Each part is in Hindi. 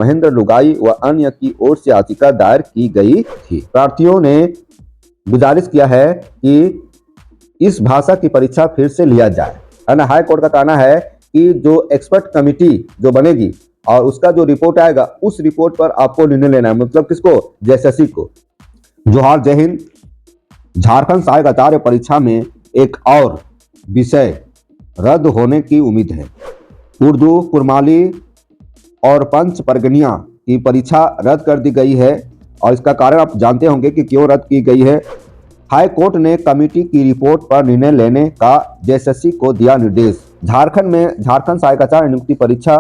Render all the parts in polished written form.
महेंद्र लुगाई व अन्य की ओर से याचिका दायर की गई थी। प्रार्थियों ने गुजारिश किया है कि इस भाषा की परीक्षा फिर से लिया जाए, है ना। हाई कोर्ट का कहना है कि जो एक्सपर्ट कमेटी जो बनेगी और उसका जो रिपोर्ट आएगा उस रिपोर्ट पर आपको निर्णय लेना है, मतलब किसको, जेएसएससी को। जोहार, जय हिंद। झारखंड सहायक आचार्य परीक्षा में एक और विषय रद्द होने की उम्मीद है। उर्दू, कुरमाली और पंच परगनिया की परीक्षा रद्द कर दी गई है और इसका कारण आप जानते होंगे कि क्यों रद्द की गई है। हाई कोर्ट ने कमेटी की रिपोर्ट पर निर्णय लेने का जेएसएससी को दिया निर्देश। झारखंड में झारखंड सहायक आचार्य नियुक्ति परीक्षा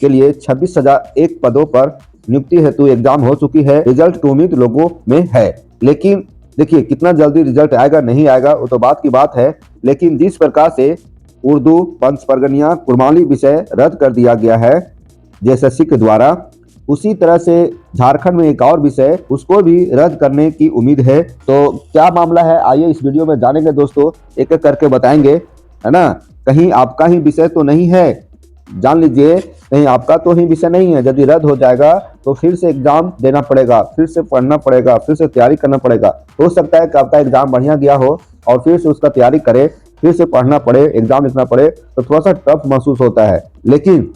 के लिए 26,001 पदों पर नियुक्ति हेतु एग्जाम हो चुकी है। रिजल्ट की उम्मीद लोगों में है, लेकिन देखिए कितना जल्दी रिजल्ट आएगा नहीं आएगा वो तो बात की बात है। लेकिन जिस प्रकार से उर्दू, पंच परगनिया, कुरमाली विषय रद्द कर दिया गया है जेएसएससी के द्वारा, उसी तरह से झारखंड में एक और विषय उसको भी रद्द करने की उम्मीद है। तो क्या मामला है, आइए इस वीडियो में जानेंगे दोस्तों, एक एक करके बताएंगे, है ना। कहीं आपका ही विषय तो नहीं है, जान लीजिए कहीं आपका तो ही विषय नहीं है। यदि रद्द हो जाएगा तो फिर से एग्जाम देना पड़ेगा, फिर से पढ़ना पड़ेगा, फिर से तैयारी करना पड़ेगा। हो सकता है कि आपका एग्जाम बढ़िया गया हो और फिर से उसका तैयारी करे, फिर से पढ़ना पड़े, एग्जाम लिखना पड़े, तो थोड़ा सा टफ महसूस होता है। लेकिन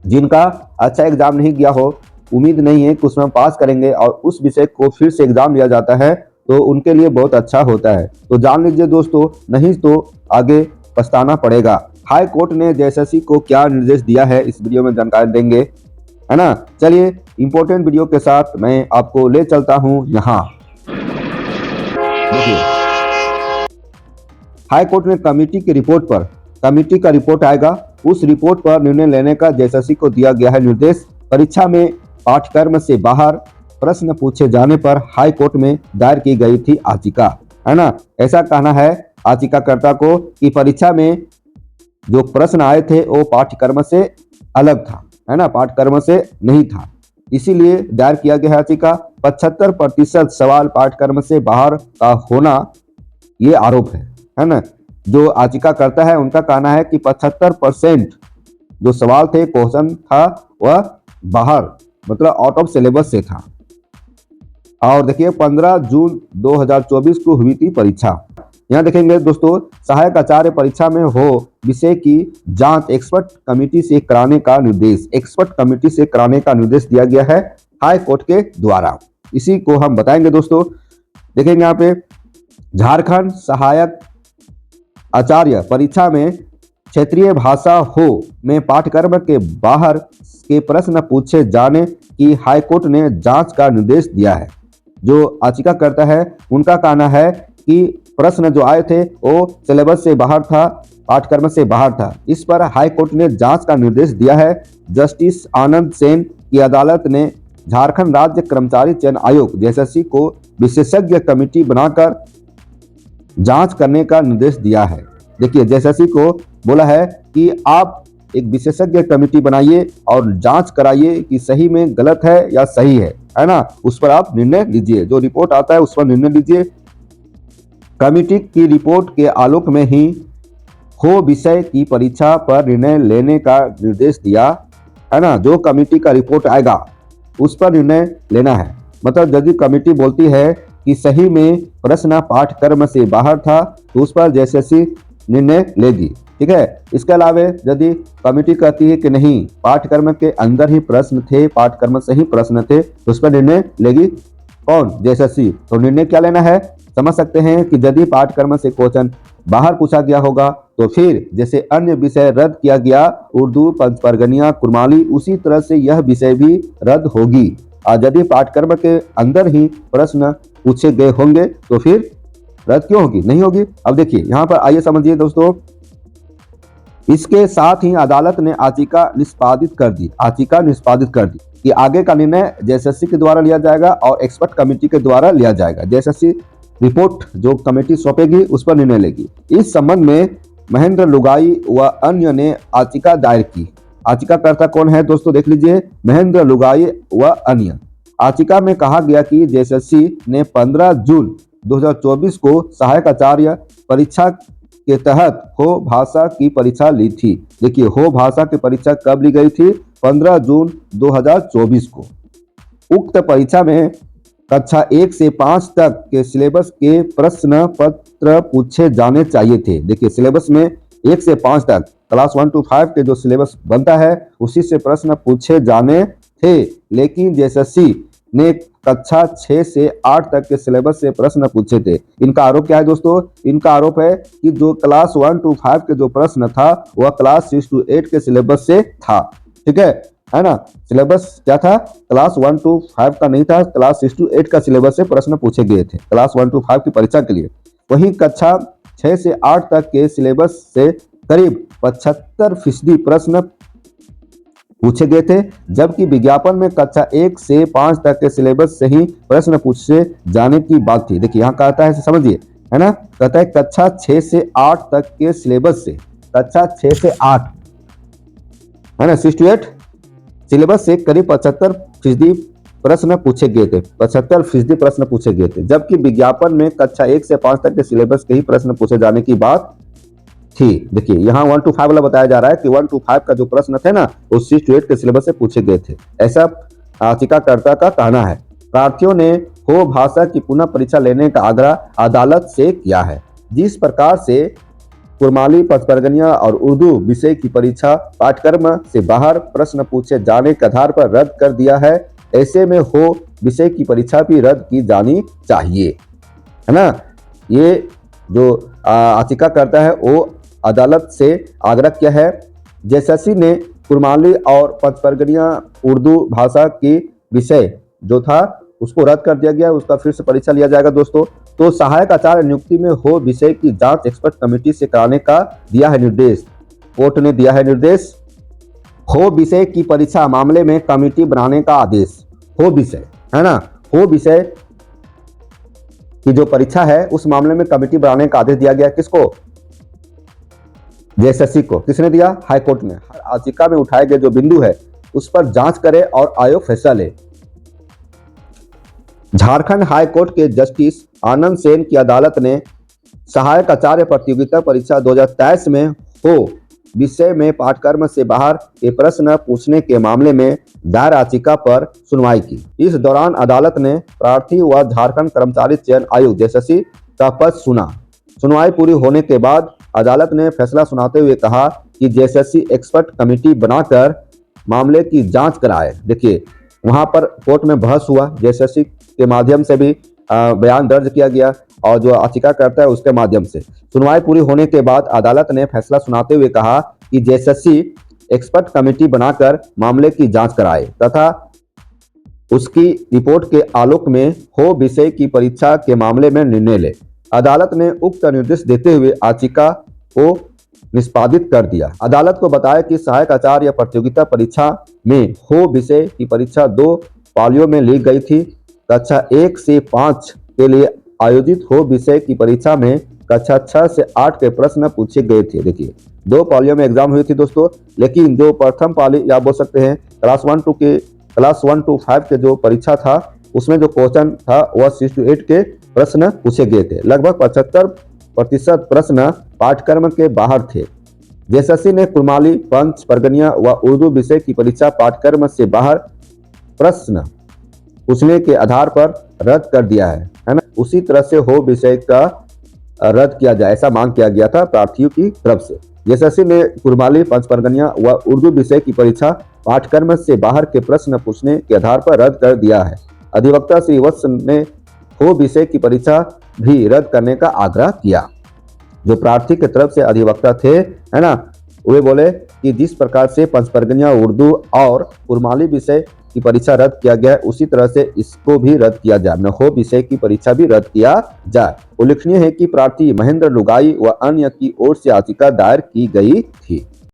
जिनका अच्छा एग्जाम नहीं गया हो, उम्मीद नहीं है कि उसमें पास करेंगे और उस विषय को फिर से एग्जाम लिया जाता है, तो उनके लिए बहुत अच्छा होता है। तो जान लीजिए दोस्तों, नहीं तो आगे पछताना पड़ेगा। हाई कोर्ट ने जेएसएससी को क्या निर्देश दिया है इस वीडियो में जानकारी देंगे, है ना। चलिए इंपॉर्टेंट वीडियो के साथ मैं आपको ले चलता हूं यहाँ। देखिए, हाई कोर्ट ने कमेटी की रिपोर्ट पर, कमेटी का रिपोर्ट आएगा, उस रिपोर्ट पर निर्णय लेने का जेएसएससी को दिया गया है निर्देश। परीक्षा में पाठ्यक्रम से बाहर प्रश्न पूछे जाने पर हाई कोर्ट में दायर की गई थी याचिका, है ना। ऐसा कहना है याचिकाकर्ता को कि परीक्षा में जो प्रश्न आए थे वो पाठ्यक्रम से अलग था, है ना, पाठ्यक्रम से नहीं था, इसीलिए दायर किया गया याचिका। 75% सवाल पाठ्यक्रम से बाहर का होना ये आरोप है ना। जो याचिका करता है उनका कहना है कि 75% जो सवाल थे, क्वेश्चन था, वह बाहर मतलब आउट ऑफ सिलेबस से था। और देखिए 15 जून 2024 को हुई थी परीक्षा। यहाँ देखेंगे दोस्तों, सहायक आचार्य परीक्षा में हो विषय की जांच एक्सपर्ट कमेटी से कराने का निर्देश, एक्सपर्ट कमेटी से कराने का निर्देश दिया गया है हाई कोर्ट के द्वारा। इसी को हम बताएंगे दोस्तों। देखेंगे यहाँ पे, झारखंड सहायक आचार्य परीक्षा में क्षेत्रीय भाषा हो में पाठ्यक्रम के बाहर के प्रश्न पूछे जाने की हाई कोर्ट ने जांच का निर्देश दिया है। जो याचिका करता है उनका कहना है कि प्रश्न जो आए थे वो सिलेबस से बाहर था, पाठ्यक्रम से बाहर था। इस पर हाई कोर्ट ने जांच का निर्देश दिया है। जस्टिस आनंद सेन की अदालत ने झारखंड राज्य कर्मचारी चयन आयोग जेएसएससी को विशेषज्ञ कमेटी बनाकर जांच करने का निर्देश दिया है। देखिए, जेएसएससी को बोला है कि आप एक विशेषज्ञ कमेटी बनाइए और जांच कराइए कि सही में गलत है या सही है ना। उस पर आप निर्णय लीजिए, जो रिपोर्ट आता है उस पर निर्णय लीजिए। कमेटी की रिपोर्ट के आलोक में ही हो विषय की परीक्षा पर निर्णय लेने का निर्देश दिया, है ना। जो कमेटी का रिपोर्ट आएगा उस पर निर्णय लेना है। मतलब यदि कमेटी बोलती है कि सही में प्रश्न पाठ्यक्रम से बाहर था तो उस पर जेएसएससी निर्णय लेगी, ठीक है। इसके अलावा यदि कमेटी कहती है कि नहीं, पाठ्यक्रम के अंदर ही प्रश्न थे, पाठ्यक्रम से ही प्रश्न थे, तो उस पर निर्णय लेगी कौन, जेएसएससी। तो निर्णय क्या लेना है, समझ सकते हैं कि यदि पाठ्यक्रम से क्वेश्चन बाहर पूछा गया होगा तो फिर जैसे अन्य विषय रद्द किया गया, उर्दू, पंच परगनिया, कुरमाली, उसी तरह से यह विषय भी रद्द होगी। और यदि पाठ्यक्रम के अंदर ही प्रश्न पूछे गए होंगे तो फिर रद्द क्यों होगी, नहीं होगी। अब देखिए यहाँ पर आइए समझिए दोस्तों, इसके साथ ही अदालत ने याचिका निष्पादित कर दी, याचिका निष्पादित कर दी कि आगे का निर्णय जेएसएससी के द्वारा लिया जाएगा और एक्सपर्ट कमेटी के द्वारा लिया जाएगा। जेएसएससी रिपोर्ट जो कमेटी सौंपेगी उस पर निर्णय लेगी। इस संबंध में महेंद्र लुगाई व अन्य ने याचिका दायर की। याचिकाकर्ता कौन है दोस्तों, देख लीजिए, महेंद्र लुगाई व अन्य। याचिका में कहा गया कि जेएसएससी ने 15 जून 2024 को सहायक आचार्य परीक्षा के तहत हो भाषा की परीक्षा ली थी। देखिए, हो भाषा की परीक्षा कब ली गई थी? 15 जून 2024 को। उक्त परीक्षा में कक्षा 1 से 5 तक के सिलेबस के प्रश्न पत्र पूछे जाने चाहिए थे। देखिए, सिलेबस में 1 से 5 तक क्लास 1 to 5 के जो सिलेबस बनता है उसी से प्रश्न पूछे जाने थे, लेकिन जेएसएससी ने कक्षा 6 से 8 तक के सिलेबस से प्रश्न पूछे थे। इनका आरोप क्या है दोस्तों? इनका आरोप है कि जो क्लास 1 to 5 के जो प्रश्न था वह क्लास 6 to 8 के सिलेबस से था। ठीक है ना? सिलेबस क्या था? क्लास 1 to 5 का नहीं था, क्लास 6 to 8 का सिलेबस से प्रश्न पूछे गए थे क्लास 1 to 5 की परीक्षा के लिए। वहीं कक्षा 6 से 8 तक के सिलेबस से करीब 75% प्रश्न पूछे गए थे, जबकि विज्ञापन में कक्षा 1 से 5 तक के सिलेबस से ही प्रश्न पूछे जाने की बात थी। देखिए, यहाँ कहता है, समझिए, है ना, कहता है कक्षा 6 से 8 तक के सिलेबस से, कक्षा 6 से 8, है ना, 6 to 8 सिलेबस से करीब 75% प्रश्न पूछे गए थे, 75% प्रश्न पूछे गए थे, जबकि विज्ञापन में कक्षा 1 से 5 तक के सिलेबस के ही प्रश्न पूछे जाने की बात थी। देखिए, यहाँ 1 to 5 वाला बताया जा रहा है कि 1 to 5 का जो प्रश्न थे ना वो 6 to 8 के सिलेबस से पूछे गए थे, ऐसा याचिकाकर्ता का कहना है। प्रार्थियों ने हो भाषा की पुनः परीक्षा लेने का आग्रह अदालत से किया है। जिस प्रकार से कुरमाली, पचपरगनिया और उर्दू विषय की परीक्षा पाठ्यक्रम से बाहर प्रश्न पूछे जाने के आधार पर रद्द कर दिया है, ऐसे में हो विषय की परीक्षा भी रद्द की जानी चाहिए, है ना। ये जो याचिका करता है वो अदालत से आग्रह किया है। जेएसएससी ने कुरमाली और पचपरगनिया उर्दू भाषा की विषय जो था उसको रद्द कर दिया गया, उसका फिर से परीक्षा लिया जाएगा दोस्तों। तो सहायक आचार्य नियुक्ति में हो विषय की जांच एक्सपर्ट कमेटी से कराने का दिया है निर्देश, कोर्ट ने दिया है निर्देश। हो विषय की परीक्षा मामले में कमेटी बनाने का आदेश, हो विषय, है ना, हो विषय की जो परीक्षा है उस मामले में कमेटी बनाने का आदेश दिया गया। किसको? जेएसएससी को। किसने दिया? हाई कोर्ट ने। हर याचिका में उठाए गए जो बिंदु है उस पर जांच करे और आयोग फैसला ले। झारखंड हाई कोर्ट के जस्टिस आनंद सेन की अदालत ने सहायक आचार्य प्रतियोगिता परीक्षा 2023 में हो विषय में पाठ्यक्रम से बाहर के प्रश्न पूछने के मामले में दायर याचिका पर सुनवाई की। इस दौरान अदालत ने प्रार्थी व झारखंड कर्मचारी चयन आयोग जेएसएससी का पक्ष सुना। सुनवाई पूरी होने के बाद अदालत ने फैसला सुनाते हुए कहा कि जेएसएससी एक्सपर्ट कमेटी बनाकर मामले की जांच कराए। देखिए, वहां पर कोर्ट में बहस हुआ, जेएसएससी के माध्यम से भी बयान दर्ज किया गया और जो याचिका करता है उसके माध्यम से। सुनवाई पूरी होने के बाद अदालत ने फैसला सुनाते हुए कहा कि जेएसएससी एक्सपर्ट कमेटी बनाकर मामले की जांच कराए तथा उसकी रिपोर्ट के आलोक में हो विषय की परीक्षा के मामले में निर्णय ले। अदालत ने उक्त निर्देश देते हुए याचिका को निष्पादित कर दिया। अदालत को बताया कि सहायक आचार्य प्रतियोगिता परीक्षा में हो विषय की परीक्षा 2 पालियों में ली गई थी। कक्षा 1 से 5 के लिए आयोजित हो विषय की परीक्षा में कक्षा 6 से 8 के प्रश्न पूछे गए थे। देखिए, 2 पालियों में एग्जाम हुई थी दोस्तों, लेकिन जो प्रथम पाली या बोल सकते हैं क्लास 1 to 5 के जो परीक्षा था उसमें जो क्वेश्चन था वह 6 to 8 के प्रश्न पूछे गए थे। लगभग 75% प्रश्न पाठ्यक्रम के बाहर थे। जेएसएससी ने कुरमाली, पंच परगनिया व उर्दू विषय की परीक्षा पाठ्यक्रम से बाहर प्रश्न पूछने के आधार पर रद्द कर दिया है ना। उसी तरह से हो विषय का रद्द किया जाए, ऐसा मांग किया गया था प्रार्थियों की तरफ से। जेएसएससी ने कुरमाली, पंच परगनिया व उर्दू विषय की परीक्षा पाठ्यक्रम से बाहर के प्रश्न पूछने के आधार पर रद्द कर दिया है। अधिवक्ता श्री वत्स ने हो विषय की परीक्षा भी रद्द करने का आग्रह किया। जो प्रार्थी की तरफ से अधिवक्ता थे, है ना, वे बोले कि जिस प्रकार से पंचपरगनिया उर्दू और कुरमाली विषय की परीक्षा रद्द किया गया है उसी तरह से इसको भी रद्द किया जाए, न हो विषय की परीक्षा भी रद्द किया जाए। उल्लेखनीय है कि प्रार्थी महेंद्र लुगाई व अन्य की ओर से याचिका दायर की गई थी।